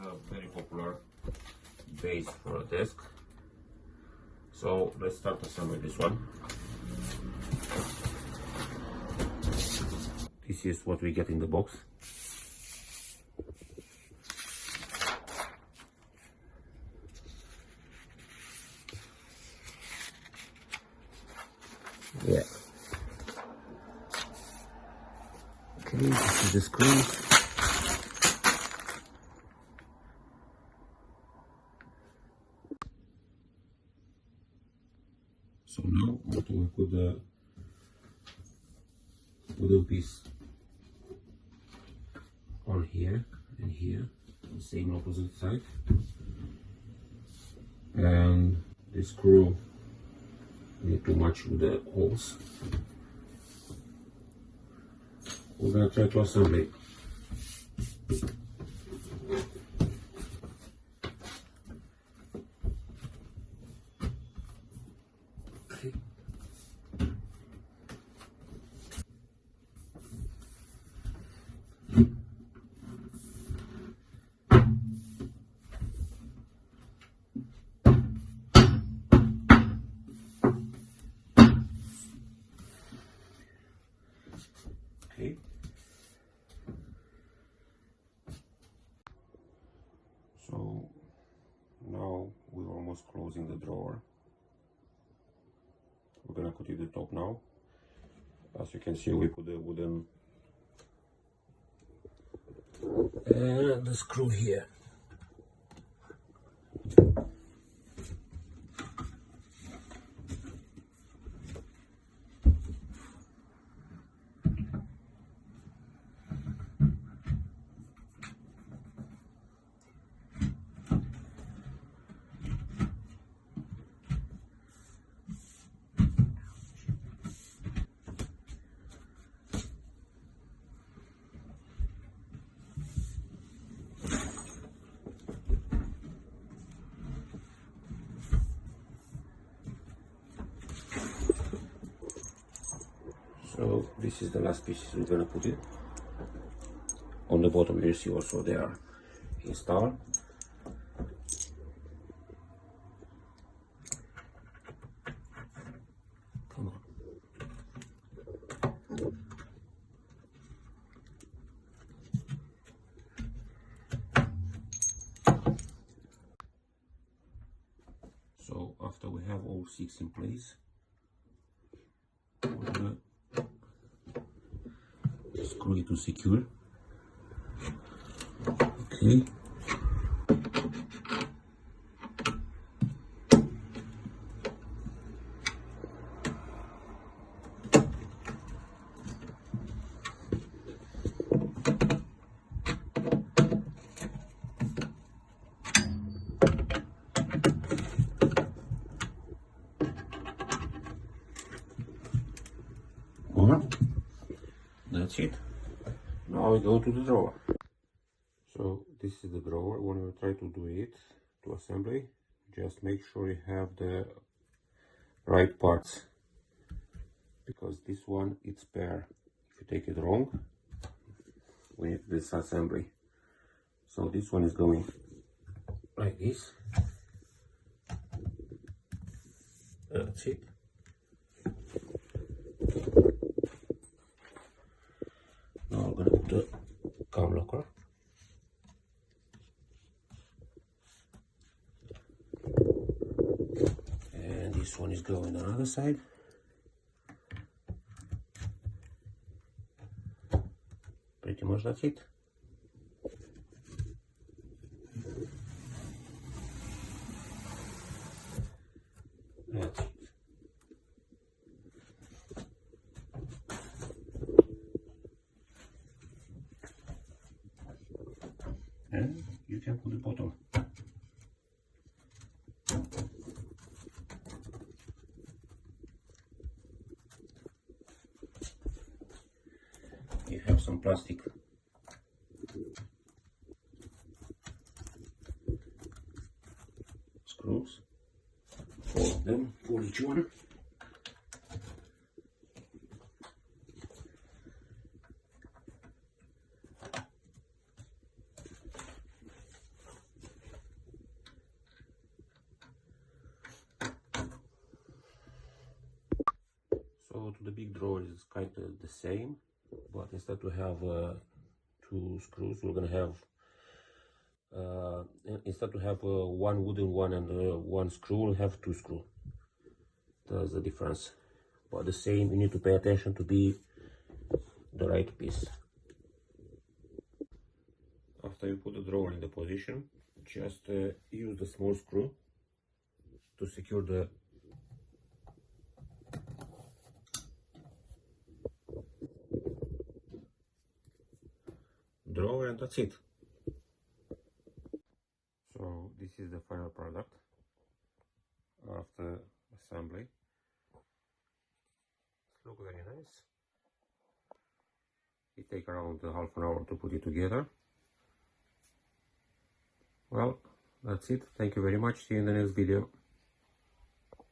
a very popular base for a desk. So let's start assembling this one. This is what we get in the box. Yeah. Okay, this is the screw. So now I'm going to put the wooden piece on here and here, the same opposite side, and the screw need to match with the holes. We're gonna try to assemble it. Okay. Okay. So now we're almost closing the drawer. We're gonna put it at the top now. As you can see, we put the wooden and the screw here. So this is the last piece we're gonna put it. On the bottom you see also they are installed. Come on. So after we have all 6 in place, we're gonna screw it to secure. Okay. That's it. Now we go to the drawer. So this is the drawer. When you try to do it, to assembly, just make sure you have the right parts, because this one it's spare. If you take it wrong, we need this assembly. So this one is going like this. That's it. Now I'm gonna put the cam locker. And this one is going on the other side. Pretty much that's it. That's it. And you can put the bottom. You have some plastic screws, 4 of them for each one. the big drawer is kind of the same, but instead to have two screws, we're gonna have instead to have one wooden one and one screw, we'll have two screws. That's the difference. But the same, you need to pay attention to be the right piece. After you put the drawer in the position, just use the small screw to secure the drawer, and that's it. So this is the final product after assembly. It looks very nice. It takes around half an hour to put it together. Well, that's it. Thank you very much. See you in the next video.